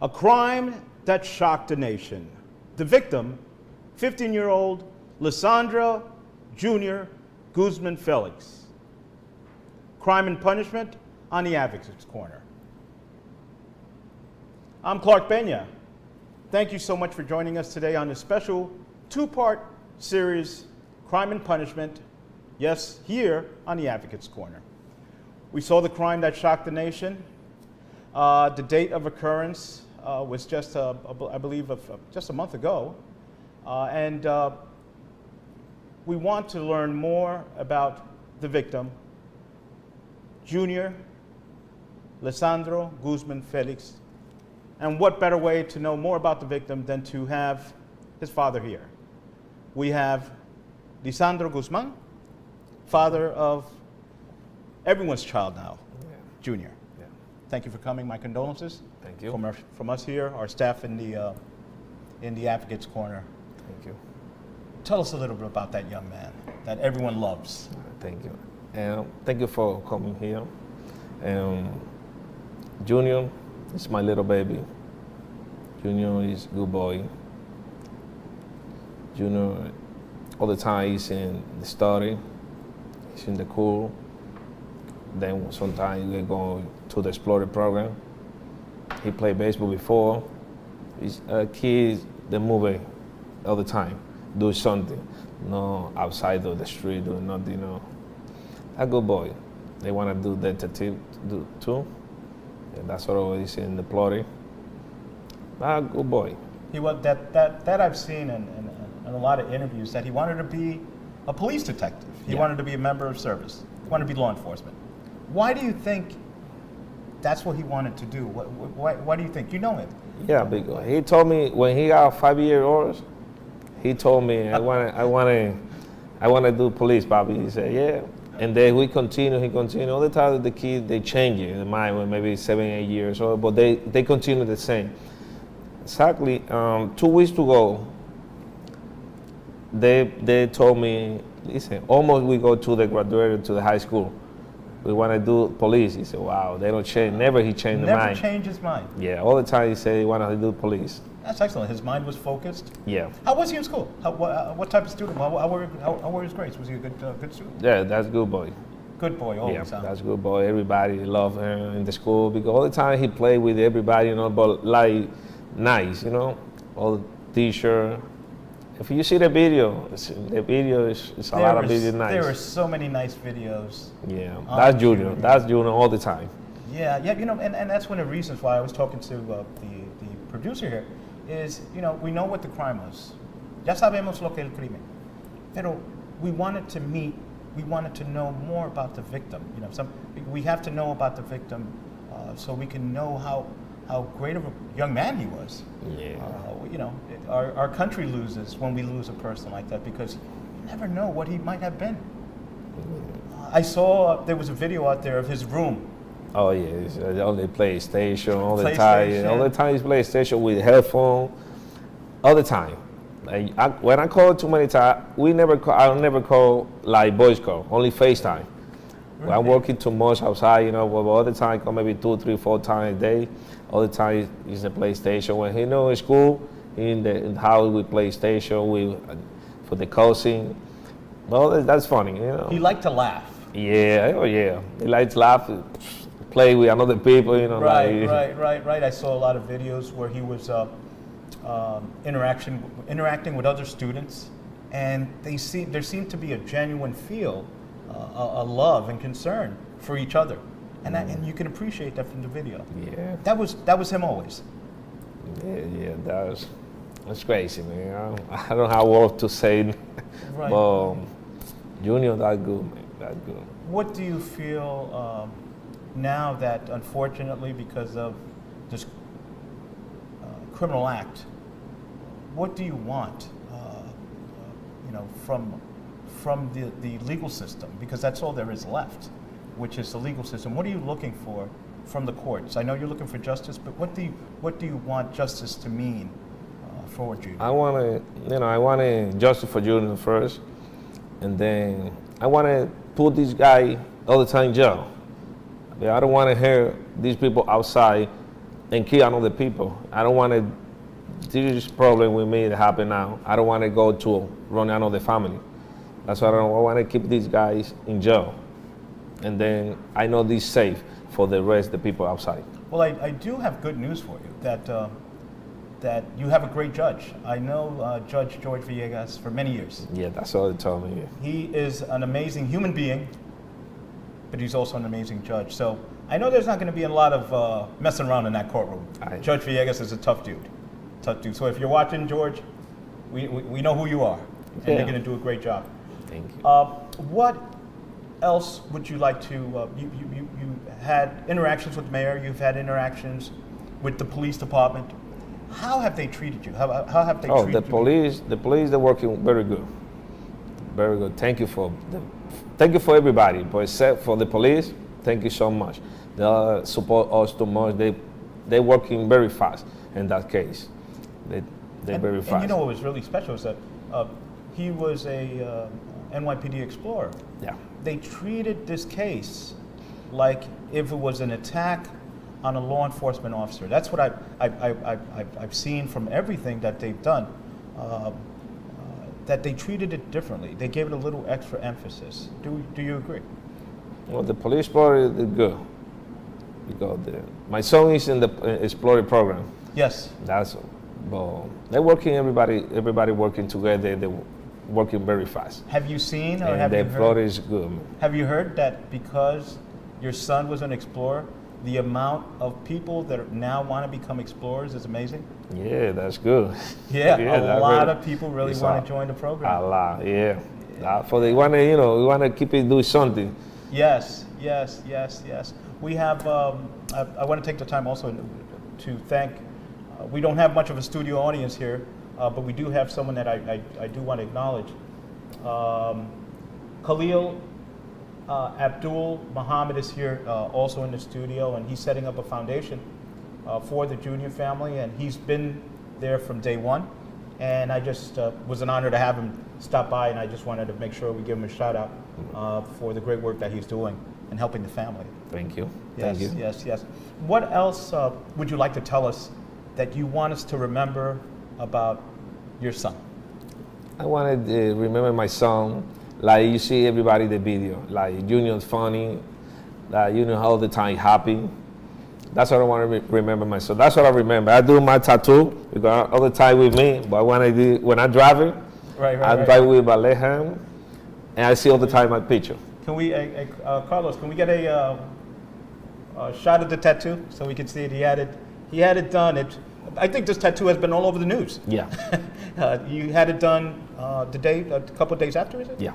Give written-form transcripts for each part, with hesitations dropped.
A crime that shocked a nation. The victim, 15-year-old Lisandro Jr. Guzman Felix. Crime and punishment on the Advocate's Corner. I'm Clark Pena. Thank you so much for joining us today on this special two-part series, Crime and Punishment, yes, here on the Advocate's Corner. We saw the crime that shocked the nation. The date of occurrence was just, I believe, just a month ago. And we want to learn more about the victim, Junior Lisandro Guzman Felix. And what better way to know more about the victim than to have his father here. We have Lisandro Guzman, father of everyone's child now, Junior. Yeah. Thank you for coming. My condolences. Thank you. From us here, our staff in the Advocate's Corner. Thank you. Tell us a little bit about that young man that everyone loves. Thank you. Thank you for coming here. Junior is my little baby. Junior is a good boy. Junior, all the time he's in the study, he's in the school. Then sometimes we go to the Explorer program. He played baseball before. He's a kid that move all the time, do something. No outside of the street doing nothing, you know. A good boy. They want to do detective too. And that's what he's in the plotting. A good boy. He was that I've seen in a lot of interviews that he wanted to be a police detective. He wanted to be a member of service. He wanted to be law enforcement. Why do you think that's what he wanted to do? Why do you think? You know him. Yeah, because he told me when he got 5 years old, he told me I want to do police, Bobby. He said, yeah. And then he continued. All the time the kids, they change it. Mine when maybe 7, 8 years old, but they continue the same. Exactly 2 weeks ago, they told me, listen, almost we go to the graduate to the high school. We want to do police. He said, wow, they don't change. Never he changed the mind. Never changed his mind. Yeah, all the time he said he wanted to do police. That's excellent. His mind was focused. Yeah. How was he in school? What type of student? How were his grades? Was he a good student? Yeah, that's a good boy. Good boy, always. Yeah, that's a good boy. Everybody loved him in the school because all the time he played with everybody, you know, but like nice, you know, all the teacher. If you see the video is a lot of videos nice. There are so many nice videos. Yeah, that's Junior. That's Junior all the time. Yeah, you know, and that's one of the reasons why I was talking to the producer here, is, you know, we know what the crime was. Ya sabemos lo que el crimen. Pero we wanted to know more about the victim. You know, we have to know about the victim so we can know how great of a young man he was. Yeah. You know, our country loses when we lose a person like that because you never know what he might have been. I saw there was a video out there of his room. Oh yeah, he's on the PlayStation all the time. All the time he's PlayStation with headphone. All the time. Like when I call too many times, I'll never call like voice call, only FaceTime. When I'm working too much outside, you know, but all the time, call maybe 2, 3, 4 times a day. All the time he's in PlayStation. When he know in school, in the house with PlayStation, for the cousin. Well, that's funny, you know. He liked to laugh. Yeah, oh yeah. He likes to laugh, play with other people, you know. Right. I saw a lot of videos where he was interacting with other students, and there seemed to be a genuine feel, a love and concern for each other. And you can appreciate that from the video. Yeah. That was him always. Yeah, that's crazy, man. I don't have words to say. Right. But Junior, that's good, man. That's good. What do you feel now that, unfortunately, because of this criminal act, what do you want, you know, from the legal system? Because that's all there is left, which is the legal system. What are you looking for from the courts? I know you're looking for justice, but what do you want justice to mean for Junior? I want justice for Junior first, and then I want to put this guy all the time in jail. I don't want to hear these people outside and kill another people. I don't want to. This problem with me that happen now. I don't want to go to run another family. That's why I want to keep these guys in jail, and then I know this safe for the rest of the people outside. Well, I do have good news for you, that you have a great judge. I know Judge George Villegas for many years. Yeah, that's all they told me. He is an amazing human being, but he's also an amazing judge. So I know there's not going to be a lot of messing around in that courtroom. Judge Villegas is a tough dude. So if you're watching, George, we know who you are, and you're going to do a great job. Thank you. What else would you like to, you had interactions with the mayor, you've had interactions with the police department. How have they treated you? How have they treated you? The police, they're working very good. Very good. Thank you for everybody, but except for the police, thank you so much. They support us too much. They're working very fast in that case. They're very fast. And you know what was really special is that he was a NYPD explorer. Yeah. They treated this case like if it was an attack on a law enforcement officer. That's what I've seen from everything that they've done, that they treated it differently. They gave it a little extra emphasis. Do you agree? Well, the police part is good. Because my son is in the Explorer program. Yes. But they're working, everybody working together. They're working very fast. Have you seen or and have the you heard? Explorer is good. Have you heard that because your son was an explorer, the amount of people that now want to become explorers is amazing? Yeah, that's good. Yeah, a lot of people really want to join the program. A lot, yeah. For they want to, we want to keep it doing something. Yes. We have. I want to take the time also to thank. We don't have much of a studio audience here, but we do have someone that I do want to acknowledge. Khalil Abdul Muhammad is here also in the studio, and he's setting up a foundation for the Junior family, and he's been there from day one. And I just was an honor to have him stop by, and I just wanted to make sure we give him a shout out for the great work that he's doing and helping the family. Thank you. Yes, Thank you. yes. What else would you like to tell us that you want us to remember about your son? I wanted to remember my son. Like you see everybody in the video, like Junior's funny, like all the time happy. That's what I want to remember my son. That's what I remember. I do my tattoo because all the time with me, but when I drive it, I drive with my left hand, and I see all the time my picture. Can we, Carlos? Can we get a shot of the tattoo so we can see it? He had it done. I think this tattoo has been all over the news. Yeah. You had it done a couple of days after, is it? Yeah.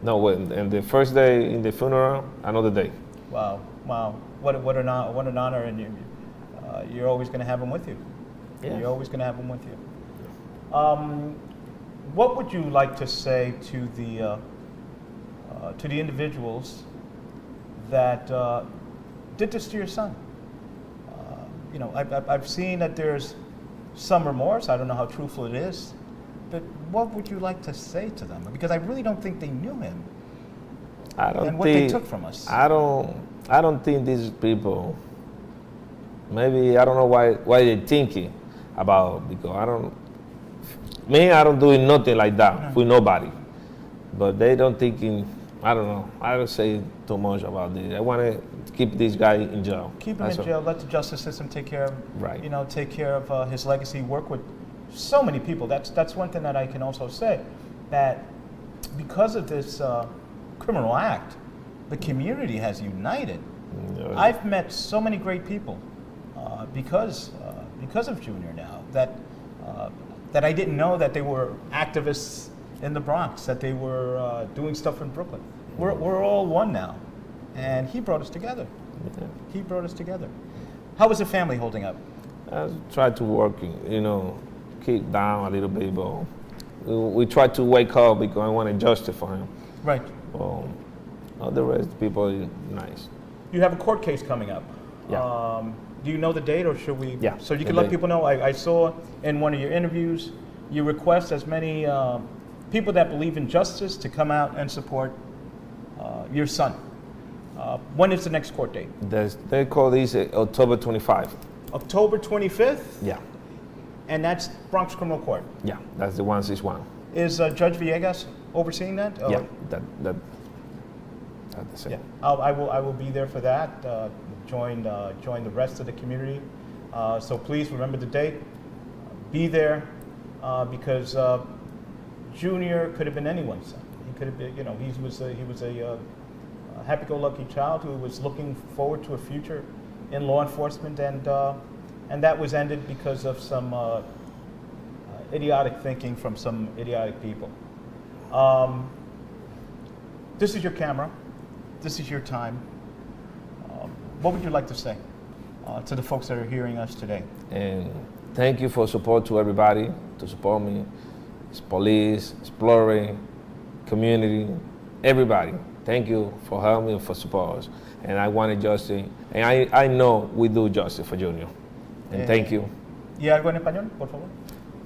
No, and the first day in the funeral, another day. Wow. What an honor, and you're always going to have him with you. Yeah. You're always going to have him with you. What would you like to say to the individuals that did this to your son? I've seen that there's some remorse. I don't know how truthful it is, but what would you like to say to them? Because I really don't think they knew him. And what they took from us. I don't think these people. Maybe I don't know why they're thinking about, because I don't do nothing like that with nobody. But they don't thinking. I don't know. I don't say too much about this. I want to keep this guy in jail. Keep him in jail. Let the justice system take care of. Right. Take care of his legacy. Work with so many people. That's one thing that I can also say, that because of this criminal act, the community has united. Yeah. I've met so many great people because of Junior now that I didn't know that they were activists in the Bronx, that they were doing stuff in Brooklyn. We're all one now, and he brought us together. Yeah. He brought us together. How is the family holding up? I try to work, keep down a little bit, but we try to wake up because I want to justify him. Right. All the rest of the people are nice. You have a court case coming up. Yeah. Do you know the date, or should we? Yeah. So you can let people know. I saw in one of your interviews, you request as many people that believe in justice to come out and support your son. When is the next court date? They call this October 25. October 25th, Yeah, and that's Bronx Criminal Court. yeah, that's the 161. Is Judge Villegas overseeing that? Oh, Yeah, that's the Yeah, same. I will be there for that. Join the rest of the community. So please remember the date. Be there because Junior could have been anyone's son. He could have been, he was a happy-go-lucky child who was looking forward to a future in law enforcement, and that was ended because of some idiotic thinking from some idiotic people. This is your camera. This is your time. What would you like to say to the folks that are hearing us today? And thank you for support to everybody, to support me. It's police, exploring, community, everybody. Thank you for helping me, for support us. And I wanted justice, and I know we do justice for Junior. And thank you. ¿Y algo en español, por favor?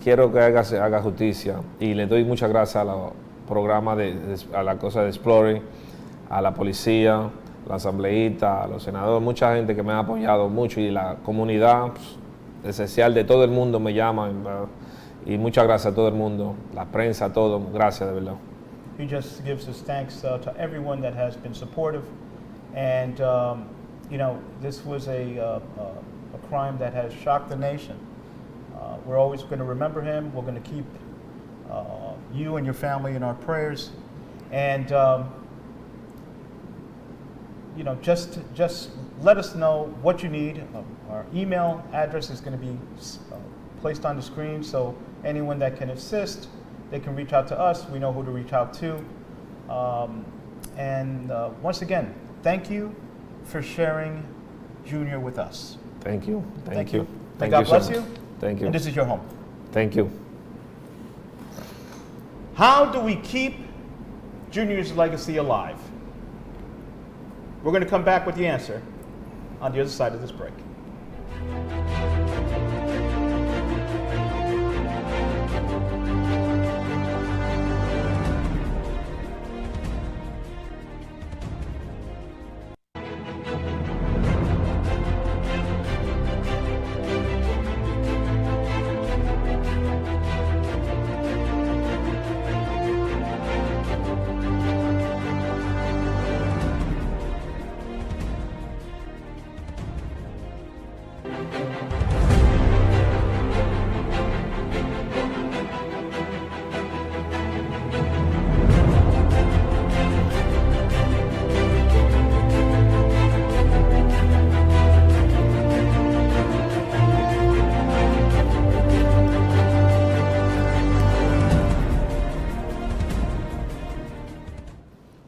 Quiero que se haga justicia y le doy muchas gracias a los programas, a la cosa de Exploring, a la policía, la asambleísta, a los senadores, mucha gente que me ha apoyado mucho y la comunidad esencial de todo el mundo me llama y muchas gracias a todo el mundo, la prensa, a todo, gracias de verdad. He just gives his thanks to everyone that has been supportive, and this was a crime that has shocked the nation. We're always going to remember him. We're going to keep you and your family in our prayers, and just let us know what you need. Our email address is going to be placed on the screen, so anyone that can assist, they can reach out to us. We know who to reach out to. And once again, thank you for sharing Junior with us. Thank you. Thank you. May Thank God you so bless much. you. Thank you. And this is your home. Thank you. How do we keep Junior's legacy alive? We're going to come back with the answer on the other side of this break.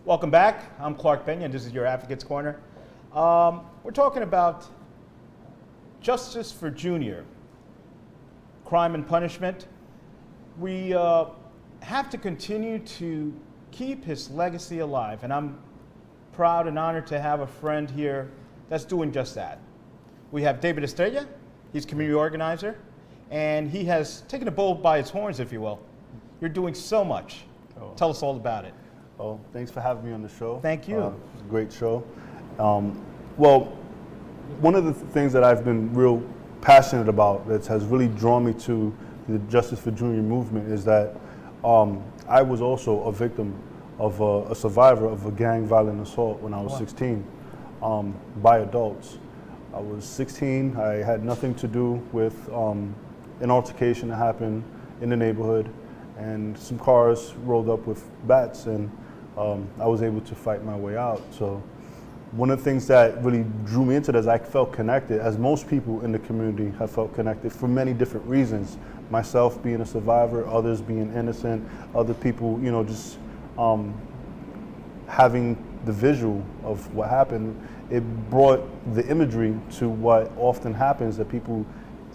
Welcome back. I'm Clark Pena, and this is your Advocates Corner. We're talking about justice for Junior, crime and punishment. We have to continue to keep his legacy alive, and I'm proud and honored to have a friend here that's doing just that. We have David Estrella. He's community organizer, and he has taken a bull by its horns, if you will. You're doing so much. Oh. Tell us all about it. Oh, thanks for having me on the show. Thank you. It's a great show. Well, one of the things that I've been real passionate about that has really drawn me to the Justice for Junior movement is that I was also a victim of a survivor of a gang violent assault when I was 16 by adults. I was 16. I had nothing to do with an altercation that happened in the neighborhood, and some cars rolled up with bats, and I was able to fight my way out. So one of the things that really drew me into this, I felt connected, as most people in the community have felt connected for many different reasons. Myself being a survivor, others being innocent, other people, just having the visual of what happened. It brought the imagery to what often happens, that people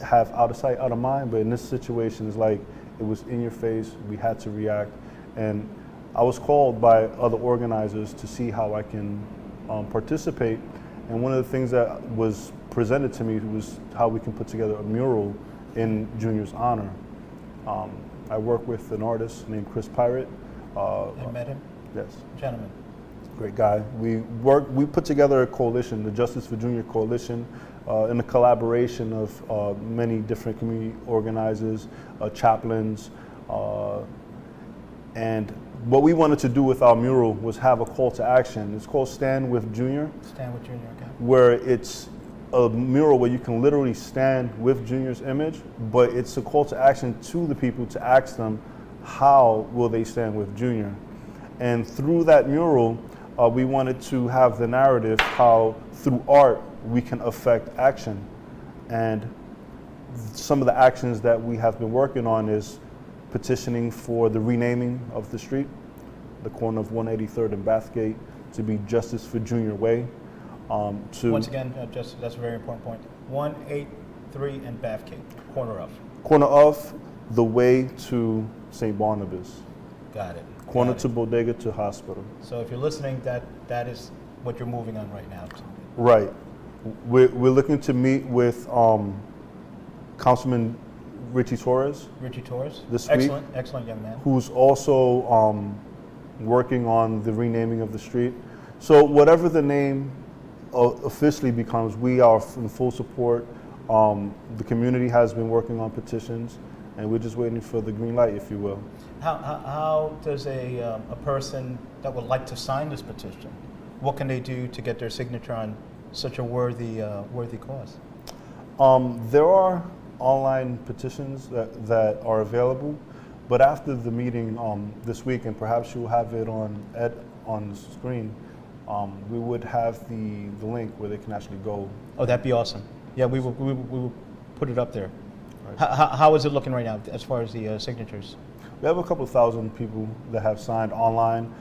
have out of sight, out of mind, but in this situation, it's like it was in your face, we had to react. And I was called by other organizers to see how I can participate. And one of the things that was presented to me was how we can put together a mural in Junior's honor. I work with an artist named Chris Pirate. I met him? Yes. Gentleman. Great guy. We put together a coalition, the Justice for Junior Coalition. in a collaboration of many different community organizers, chaplains, and what we wanted to do with our mural was have a call to action. It's called Stand With Junior. Stand With Junior, okay. Where it's a mural where you can literally stand with Junior's image, but it's a call to action to the people to ask them how will they stand with Junior. And through that mural, we wanted to have the narrative how through art we can affect action. And some of the actions that we have been working on is petitioning for the renaming of the street, the corner of 183rd and Bathgate, to be Justice for Junior Way. Once again, that's a very important point. 183 and Bathgate, corner of the way to St. Barnabas. Got it. Corner to Bodega to Hospital. So if you're listening, that is what you're moving on right now. Right. We're looking to meet with Councilman Richie Torres. Richie Torres. This week. Excellent young man. Who's also working on the renaming of the street. So whatever the name officially becomes, we are in full support. The community has been working on petitions, and we're just waiting for the green light, if you will. How does a person that would like to sign this petition, what can they do to get their signature on such a worthy cause? There are online petitions that are available, but after the meeting this week, and perhaps you'll have it on the screen, we would have the link where they can actually go. Oh, that'd be awesome. Yeah, we will put it up there. Right. How is it looking right now as far as the signatures? We have a couple thousand people that have signed online.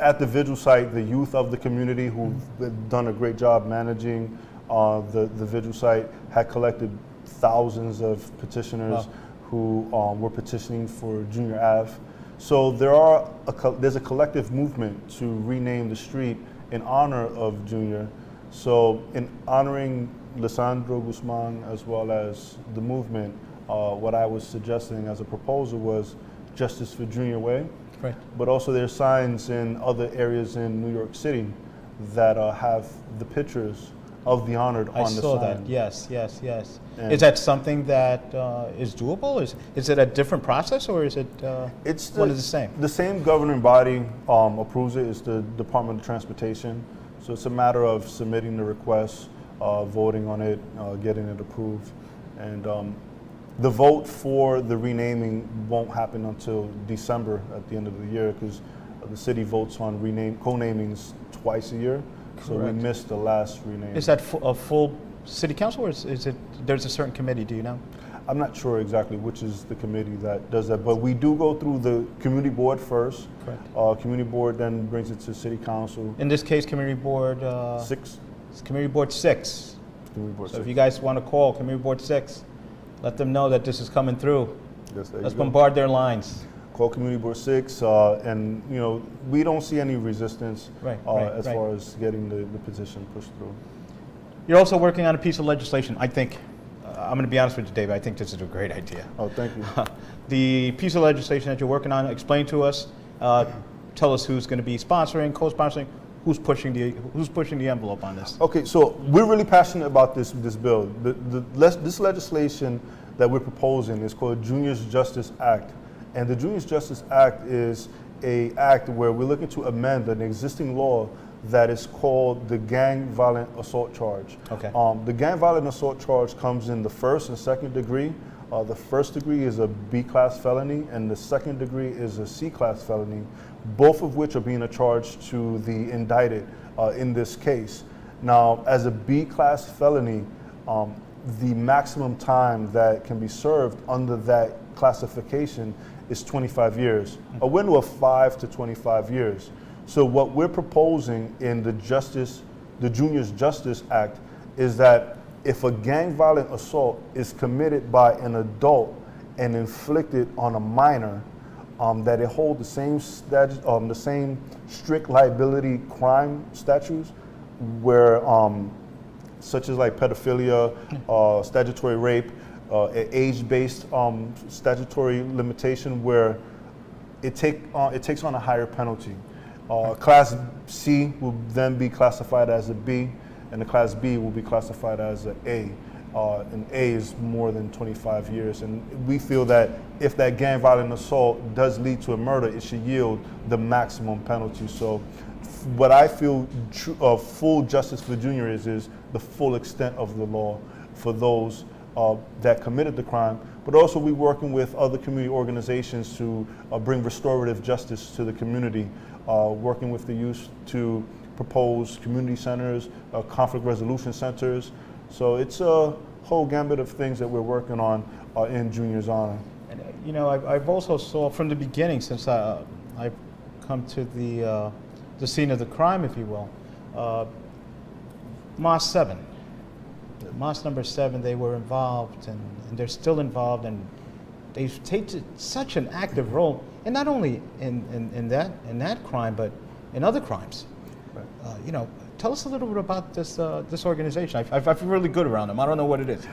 At the vigil site, the youth of the community who've done a great job managing the vigil site had collected thousands of petitioners who were petitioning for Junior Ave. So there's a collective movement to rename the street in honor of Junior. So in honoring Lisandro Guzman as well as the movement, what I was suggesting as a proposal was Justice for Junior Way. Right. But also there's signs in other areas in New York City that have the pictures of the honored on the sign. I saw that, yes. And is that something that is doable? Is it a different process, or is it one of the same? The same governing body approves it. It's the Department of Transportation. So it's a matter of submitting the request, voting on it, getting it approved. And the vote for the renaming won't happen until December at the end of the year, because the city votes on co-namings twice a year. So we missed the last rename. Is that a full city council, or is it there's a certain committee? Do you know? I'm not sure exactly which is the committee that does that, but we do go through the community board first. Correct. Community board then brings it to city council. In this case, community board 6. It's community board 6. Community board So 6. if you guys want to call community board 6, let them know that this is coming through. Yes, there you Let's go. bombard their lines. Call community board 6, and we don't see any resistance as far as getting the petition pushed through. You're also working on a piece of legislation. I think, I'm going to be honest with you, David, I think this is a great idea. Oh, thank you. The piece of legislation that you're working on, explain to us, tell us who's going to be sponsoring, co-sponsoring, who's pushing the envelope on this. Okay, so we're really passionate about this bill. This legislation that we're proposing is called Junior's Justice Act. And the Junior's Justice Act is an act where we're looking to amend an existing law that is called the gang violent assault charge. Okay. The gang violent assault charge comes in the first and second degree. The first degree is a B-class felony, and the second degree is a C-class felony, both of which are being charged to the indicted in this case. Now, as a B-class felony, the maximum time that can be served under that classification is 25 years, a window of 5 to 25 years. So what we're proposing in the Junior's Justice Act is that if a gang violent assault is committed by an adult and inflicted on a minor, that it hold the same strict liability crime statutes, where such as like pedophilia, statutory rape, age-based statutory limitation, where it takes on a higher penalty. Class C will then be classified as a B, and the Class B will be classified as an A. And A is more than 25 years. And we feel that if that gang violent assault does lead to a murder, it should yield the maximum penalty. So what I feel full justice for Junior is the full extent of the law for those that committed the crime, but also we're working with other community organizations to bring restorative justice to the community, working with the youth to propose community centers, conflict resolution centers. So it's a whole gambit of things that we're working on in Junior's honor. And, you know, I've also saw from the beginning, since I've come to the scene of the crime, if you will, Mosque 7. Mosque number 7, they were involved, and they're still involved, and they've taken such an active role, and not only in that crime, but in other crimes. Right. You know, tell us a little bit about this organization. I feel really good around them. I don't know what it is.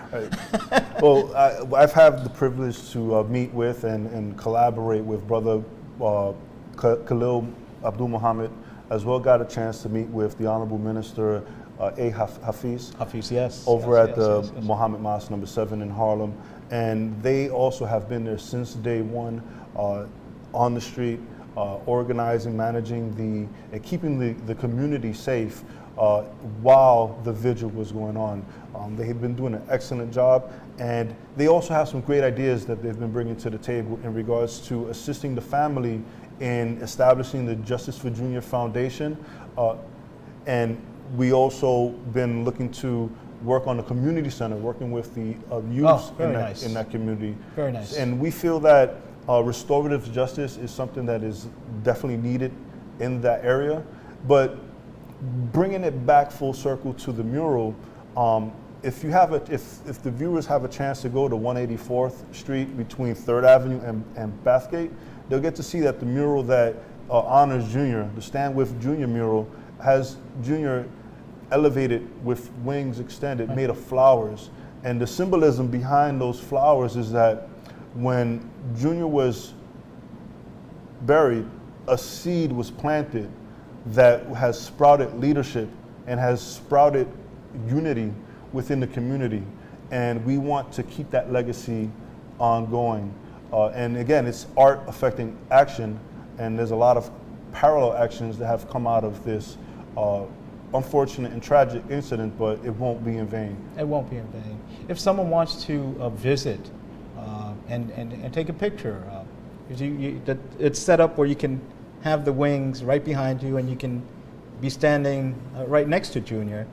Well, I've had the privilege to meet with and collaborate with Brother Khalil Abdul Muhammad, as well got a chance to meet with the Honorable Minister Hafiz. Hafiz, yes. Over yes, at the yes. Muhammad Mosque number 7 in Harlem. And they also have been there since day one, on the street, organizing, managing and keeping the community safe while the vigil was going on. They have been doing an excellent job, and they also have some great ideas that they've been bringing to the table in regards to assisting the family in establishing the Justiceforyouthfoundation. And we also been looking to work on the community center, working with the youth in that community. Very nice. And we feel that restorative justice is something that is definitely needed in that area. But bringing it back full circle to the mural, if the viewers have a chance to go to 184th Street between 3rd Avenue and Bathgate, they'll get to see that the mural that honors Junior, the Stand With Junior mural, has Junior elevated with wings extended, made of flowers. And the symbolism behind those flowers is that when Junior was buried, a seed was planted that has sprouted leadership and has sprouted unity within the community. And we want to keep that legacy ongoing. And again, it's art affecting action, and there's a lot of parallel actions that have come out of this unfortunate and tragic incident, but it won't be in vain. It won't be in vain. If someone wants to visit and take a picture, it's set up where you can have the wings right behind you, and you can be standing right next to Junior.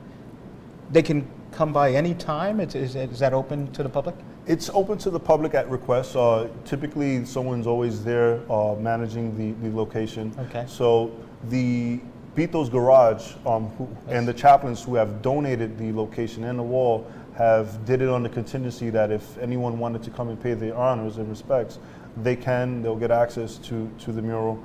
They can come by any time? Is that open to the public? It's open to the public at request. Typically, someone's always there managing the location. Okay. So the Bito's Garage and the chaplains who have donated the location and the wall have did it on the contingency that if anyone wanted to come and pay their honors and respects, they'll get access to the mural.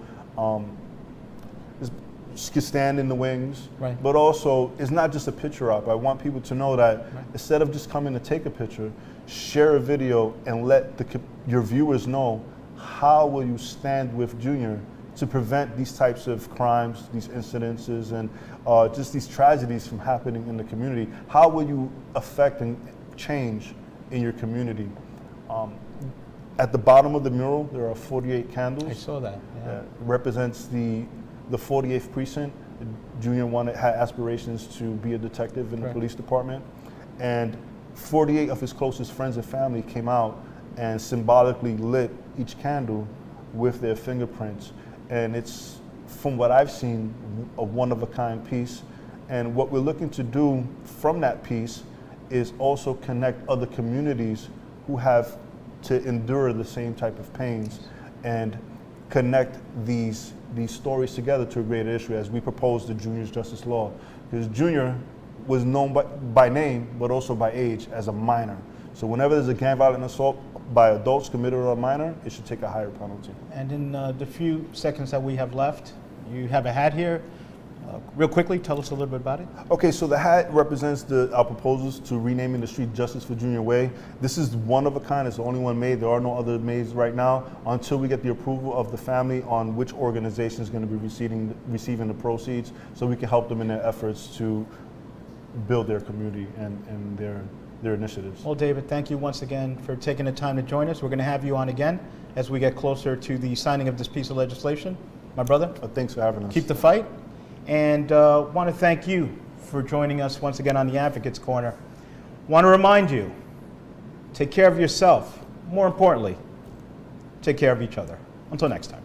Stand in the wings, right. But also it's not just a picture op. I want people to know that instead of just coming to take a picture, share a video and let your viewers know how will you stand with Junior to prevent these types of crimes, these incidences, and just these tragedies from happening in the community. How will you affect and change in your community? At the bottom of the mural, there are 48 candles. I saw that. Yeah. It represents the 48th precinct. Junior had aspirations to be a detective in the police department, and 48 of his closest friends and family came out and symbolically lit each candle with their fingerprints. And it's, from what I've seen, a one-of-a-kind piece. And what we're looking to do from that piece is also connect other communities who have to endure the same type of pains and connect these stories together to a greater issue as we propose the Junior's Justice Law. Because Junior was known by name, but also by age as a minor. So whenever there's a gang violent assault by adults committed on a minor, it should take a higher penalty. And in the few seconds that we have left, you have a hat here. Real quickly, tell us a little bit about it. Okay, so the hat represents our proposals to renaming the street Justice for Junior Way. This is one of a kind. It's the only one made. There are no other made right now until we get the approval of the family on which organization is going to be receiving the proceeds, so we can help them in their efforts to build their community and their initiatives. Well, David, thank you once again for taking the time to join us. We're going to have you on again as we get closer to the signing of this piece of legislation. My brother, Thanks for having us. keep the fight. And want to thank you for joining us once again on the Advocates Corner. Want to remind you, take care of yourself. More importantly, take care of each other. Until next time.